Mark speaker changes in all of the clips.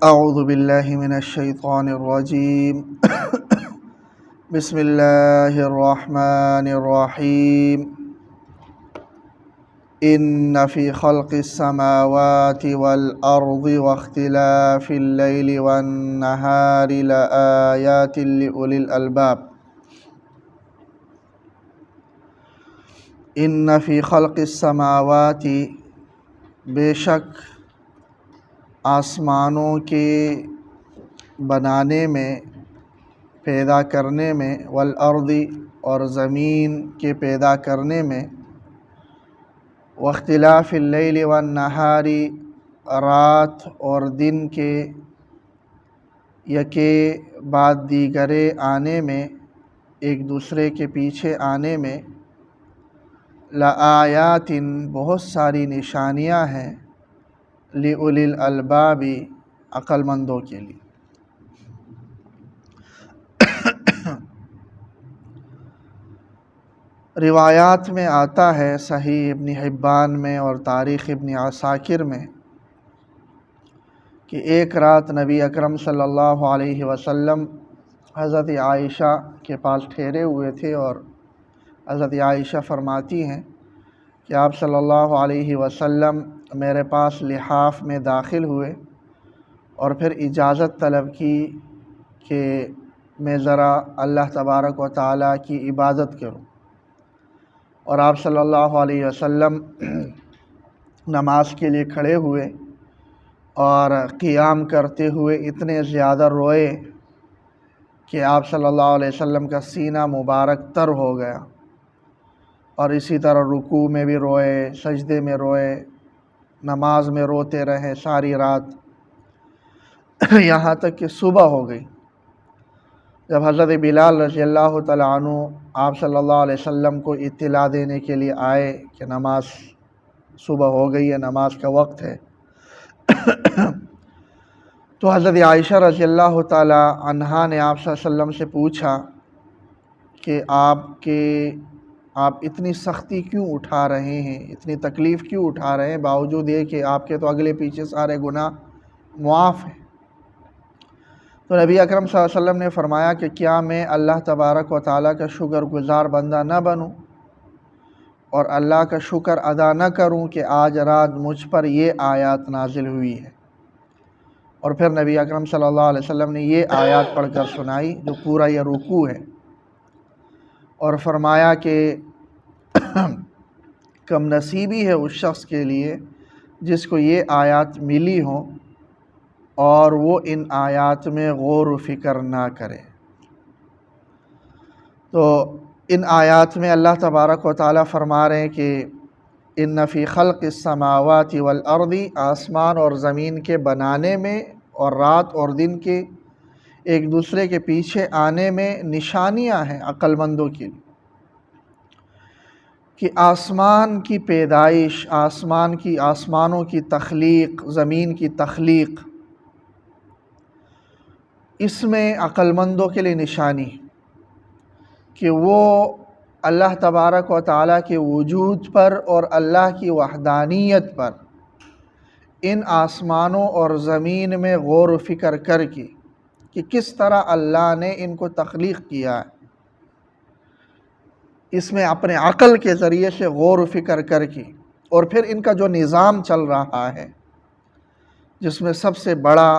Speaker 1: اعوذ باللہ من الشیطان الرجیم بسم اللہ الرحمن الرحیم ان فی خلق السماوات والارض واختلاف اللیل والنہار لآیات لأولی الالباب ان فی خلق السماوات، بے شک آسمانوں کے بنانے میں، پیدا کرنے میں، والارض اور زمین کے پیدا کرنے میں، واختلاف اللیل والنہار رات اور دن کے یکے بعد دیگرے آنے میں، ایک دوسرے کے پیچھے آنے میں، لآیات بہت ساری نشانیاں ہیں، لأولی الالباب عقل مندوں کے لیے۔ روایات میں آتا ہے، صحیح ابن حبان میں اور تاریخ ابن عساکر میں، کہ ایک رات نبی اکرم صلی اللہ علیہ وسلم حضرت عائشہ کے پاس ٹھہرے ہوئے تھے، اور حضرت عائشہ فرماتی ہیں کہ آپ صلی اللہ علیہ وسلم میرے پاس لحاف میں داخل ہوئے اور پھر اجازت طلب کی کہ میں ذرا اللہ تبارک و تعالیٰ کی عبادت کروں، اور آپ صلی اللہ علیہ وسلم نماز کے لیے کھڑے ہوئے اور قیام کرتے ہوئے اتنے زیادہ روئے کہ آپ صلی اللہ علیہ وسلم کا سینہ مبارک تر ہو گیا، اور اسی طرح رکوع میں بھی روئے، سجدے میں روئے، نماز میں روتے رہے ساری رات، یہاں تک کہ صبح ہو گئی۔ جب حضرت بلال رضی اللہ تعالیٰ عنہ آپ صلی اللہ علیہ وسلم کو اطلاع دینے کے لیے آئے کہ نماز صبح ہو گئی ہے، نماز کا وقت ہے، تو حضرت عائشہ رضی اللہ تعالیٰ عنہا نے آپ صلی اللہ علیہ وسلم سے پوچھا کہ آپ اتنی سختی کیوں اٹھا رہے ہیں، اتنی تکلیف کیوں اٹھا رہے ہیں، باوجود یہ کہ آپ کے تو اگلے پیچھے سارے گناہ معاف ہیں۔ تو نبی اکرم صلی اللہ علیہ وسلم نے فرمایا کہ کیا میں اللہ تبارک و تعالیٰ کا شکر گزار بندہ نہ بنوں اور اللہ کا شکر ادا نہ کروں کہ آج رات مجھ پر یہ آیات نازل ہوئی ہے۔ اور پھر نبی اکرم صلی اللہ علیہ وسلم نے یہ آیات پڑھ کر سنائی جو پورا یہ رکوع ہے، اور فرمایا کہ کم نصیبی ہے اس شخص کے لیے جس کو یہ آیات ملی ہوں اور وہ ان آیات میں غور و فکر نہ کرے۔ تو ان آیات میں اللہ تبارک و تعالیٰ فرما رہے ہیں کہ ان فی خلق السماوات والارض، آسمان اور زمین کے بنانے میں اور رات اور دن کے ایک دوسرے کے پیچھے آنے میں نشانیاں ہیں عقل مندوں کے لیے، کہ آسمان کی پیدائش، آسمانوں کی تخلیق، زمین کی تخلیق، اس میں عقل مندوں کے لیے نشانی کہ وہ اللہ تبارک و تعالیٰ کے وجود پر اور اللہ کی وحدانیت پر ان آسمانوں اور زمین میں غور و فکر کر کے کہ کس طرح اللہ نے ان کو تخلیق کیا ہے، اس میں اپنے عقل کے ذریعے سے غور و فکر کر کے، اور پھر ان کا جو نظام چل رہا ہے جس میں سب سے بڑا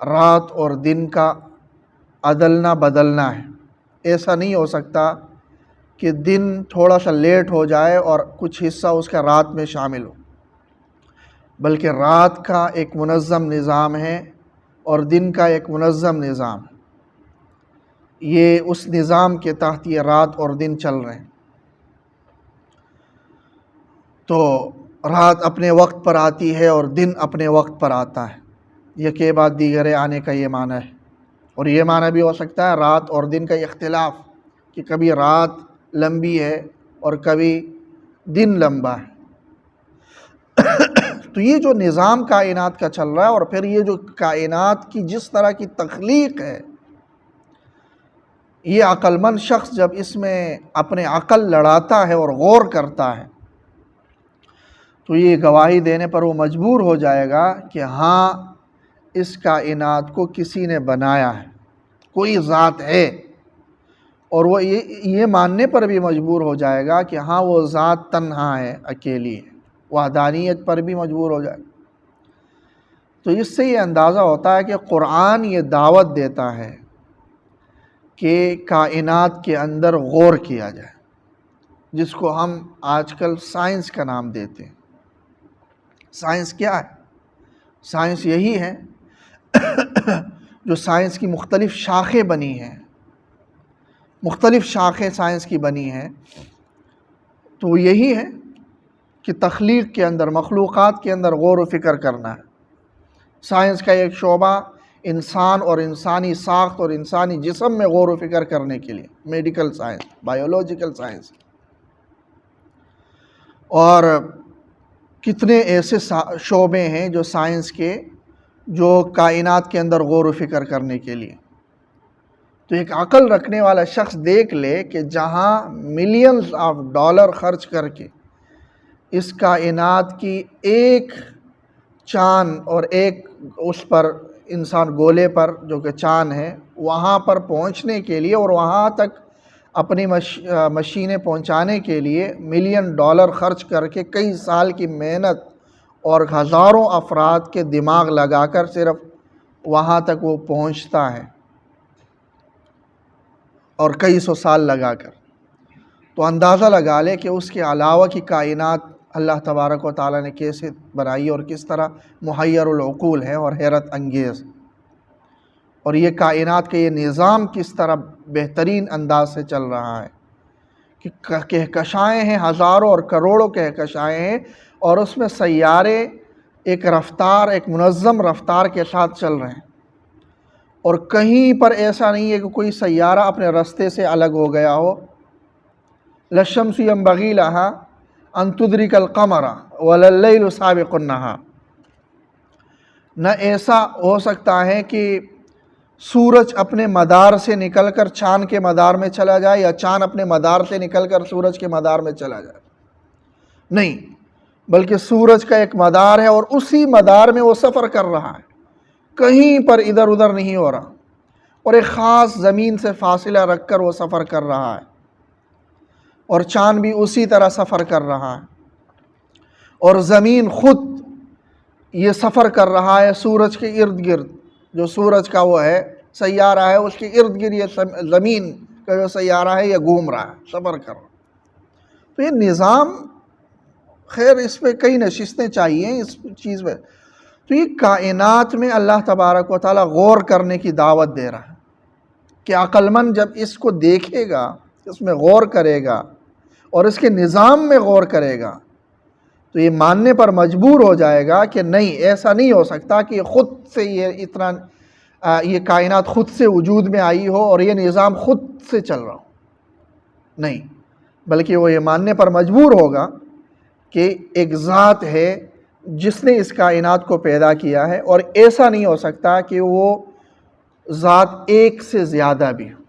Speaker 1: رات اور دن کا عدلنا بدلنا ہے۔ ایسا نہیں ہو سکتا کہ دن تھوڑا سا لیٹ ہو جائے اور کچھ حصہ اس کا رات میں شامل ہو، بلکہ رات کا ایک منظم نظام ہے اور دن کا ایک منظم نظام ہے، یہ اس نظام کے تحت یہ رات اور دن چل رہے ہیں۔ تو رات اپنے وقت پر آتی ہے اور دن اپنے وقت پر آتا ہے، یکے بعد دیگرے آنے کا یہ معنی ہے۔ اور یہ معنی بھی ہو سکتا ہے رات اور دن کا اختلاف، کہ کبھی رات لمبی ہے اور کبھی دن لمبا ہے۔ تو یہ جو نظام کائنات کا چل رہا ہے، اور پھر یہ جو کائنات کی جس طرح کی تخلیق ہے، یہ عقل مند شخص جب اس میں اپنے عقل لڑاتا ہے اور غور کرتا ہے تو یہ گواہی دینے پر وہ مجبور ہو جائے گا کہ ہاں اس کائنات کو کسی نے بنایا ہے، کوئی ذات ہے، اور وہ یہ ماننے پر بھی مجبور ہو جائے گا کہ ہاں وہ ذات تنہا ہے، اکیلی ہے، وحدانیت پر بھی مجبور ہو جائے گا، تو اس سے یہ اندازہ ہوتا ہے کہ قرآن یہ دعوت دیتا ہے کہ کائنات کے اندر غور کیا جائے، جس کو ہم آج کل سائنس کا نام دیتے ہیں۔ سائنس کیا ہے؟ سائنس یہی ہے جو سائنس کی مختلف شاخیں بنی ہیں، مختلف شاخیں سائنس کی بنی ہیں، تو وہ یہی ہے کہ تخلیق کے اندر، مخلوقات کے اندر غور و فکر کرنا ہے۔ سائنس کا ایک شعبہ انسان اور انسانی ساخت اور انسانی جسم میں غور و فکر کرنے کے لیے، میڈیکل سائنس، بایولوجیکل سائنس، اور کتنے ایسے شعبے ہیں جو سائنس کے، جو کائنات کے اندر غور و فکر کرنے کے لیے۔ تو ایک عقل رکھنے والا شخص دیکھ لے کہ جہاں ملینز آف ڈالر خرچ کر کے اس کائنات کی ایک چاند اور ایک اس پر انسان گولے پر جو کہ چاند ہے، وہاں پر پہنچنے کے لیے اور وہاں تک اپنی مشینیں پہنچانے کے لیے ملین ڈالر خرچ کر کے کئی سال کی محنت اور ہزاروں افراد کے دماغ لگا کر صرف وہاں تک وہ پہنچتا ہے، اور کئی سو سال لگا کر، تو اندازہ لگا لے کہ اس کے علاوہ کی کائنات اللہ تبارک و تعالیٰ نے کیسے بنائی اور کس طرح محیر العقول ہے اور حیرت انگیز، اور یہ کائنات کے یہ نظام کس طرح بہترین انداز سے چل رہا ہے کہ کہکشائیں ہیں، ہزاروں اور کروڑوں کہکشائیں ہیں، اور اس میں سیارے ایک رفتار، ایک منظم رفتار کے ساتھ چل رہے ہیں، اور کہیں پر ایسا نہیں ہے کہ کوئی سیارہ اپنے راستے سے الگ ہو گیا ہو۔ لا الشمس ينبغي لها ان تدرك القمر ولا الليل سابق النهار، نہ ایسا ہو سکتا ہے کہ سورج اپنے مدار سے نکل کر چاند کے مدار میں چلا جائے، یا چاند اپنے مدار سے نکل کر سورج کے مدار میں چلا جائے، نہیں، بلکہ سورج کا ایک مدار ہے اور اسی مدار میں وہ سفر کر رہا ہے، کہیں پر ادھر ادھر نہیں ہو رہا، اور ایک خاص زمین سے فاصلہ رکھ کر وہ سفر کر رہا ہے، اور چاند بھی اسی طرح سفر کر رہا ہے، اور زمین خود یہ سفر کر رہا ہے سورج کے ارد گرد، جو سورج کا وہ ہے سیارہ ہے، اس کے ارد گرد یہ زمین کا جو سیارہ ہے یہ گھوم رہا ہے، سفر کر رہا ہے۔ تو یہ نظام، خیر اس پہ کئی نشستیں چاہیے اس چیز میں، تو یہ کائنات میں اللہ تبارک و تعالیٰ غور کرنے کی دعوت دے رہا ہے کہ عقل مند جب اس کو دیکھے گا، اس میں غور کرے گا اور اس کے نظام میں غور کرے گا، تو یہ ماننے پر مجبور ہو جائے گا کہ نہیں، ایسا نہیں ہو سکتا کہ خود سے یہ کائنات خود سے وجود میں آئی ہو اور یہ نظام خود سے چل رہا ہو، نہیں، بلکہ وہ یہ ماننے پر مجبور ہوگا کہ ایک ذات ہے جس نے اس کائنات کو پیدا کیا ہے، اور ایسا نہیں ہو سکتا کہ وہ ذات ایک سے زیادہ بھی ہو۔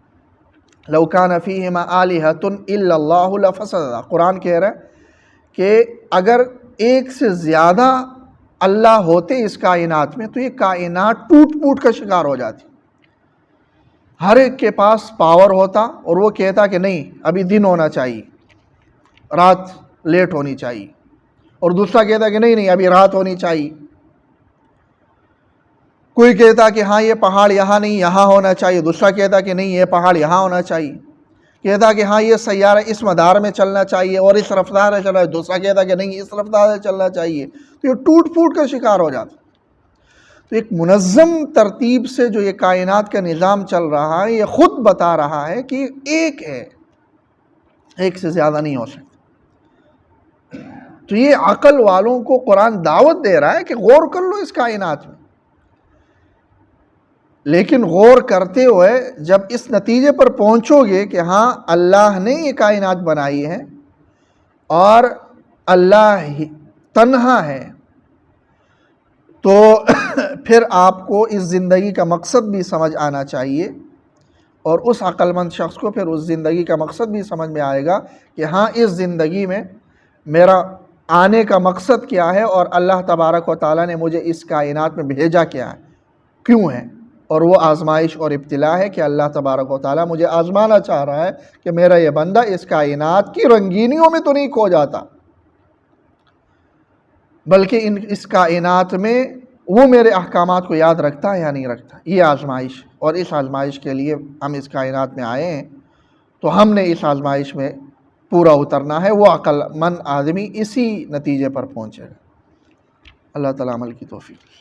Speaker 1: لو کان فیہما آلہۃ الا اللہ لفسدتا، قرآن کہہ رہا ہے کہ اگر ایک سے زیادہ اللہ ہوتے اس کائنات میں تو یہ کائنات ٹوٹ پوٹ کا شکار ہو جاتی، ہر ایک کے پاس پاور ہوتا اور وہ کہتا کہ نہیں ابھی دن ہونا چاہیے، رات لیٹ ہونی چاہیے، اور دوسرا کہتا کہ نہیں ابھی رات ہونی چاہیے، کوئی کہتا کہ ہاں یہ پہاڑ یہاں نہیں یہاں ہونا چاہیے، دوسرا کہتا کہ نہیں یہ پہاڑ یہاں ہونا چاہیے، کہتا کہ ہاں یہ سیارہ اس مدار میں چلنا چاہیے اور اس رفتار سے چلنا، دوسرا کہتا کہ نہیں اس رفتار سے چلنا چاہیے، تو یہ ٹوٹ پھوٹ کا شکار ہو جاتا۔ تو ایک منظم ترتیب سے جو یہ کائنات کا نظام چل رہا ہے، یہ خود بتا رہا ہے کہ ایک ہے، ایک سے زیادہ نہیں ہو سکتا۔ تو یہ عقل والوں کو قرآن دعوت دے رہا ہے کہ غور کر لو اس کائنات میں، لیکن غور کرتے ہوئے جب اس نتیجے پر پہنچو گے کہ ہاں اللہ نے یہ کائنات بنائی ہے اور اللہ ہی تنہا ہے، تو پھر آپ کو اس زندگی کا مقصد بھی سمجھ آنا چاہیے، اور اس عقل مند شخص کو پھر اس زندگی کا مقصد بھی سمجھ میں آئے گا کہ ہاں اس زندگی میں میرا آنے کا مقصد کیا ہے، اور اللہ تبارک و تعالیٰ نے مجھے اس کائنات میں بھیجا کیا ہے، کیوں ہے، اور وہ آزمائش اور ابتلا ہے کہ اللہ تبارک و تعالیٰ مجھے آزمانا چاہ رہا ہے کہ میرا یہ بندہ اس کائنات کی رنگینیوں میں تو نہیں کھو جاتا، بلکہ اس کائنات میں وہ میرے احکامات کو یاد رکھتا ہے یا نہیں رکھتا۔ یہ آزمائش، اور اس آزمائش کے لیے ہم اس کائنات میں آئے ہیں، تو ہم نے اس آزمائش میں پورا اترنا ہے۔ وہ عقل مند آدمی اسی نتیجے پر پہنچے گا۔ اللہ تعالیٰ عمل کی توفیق۔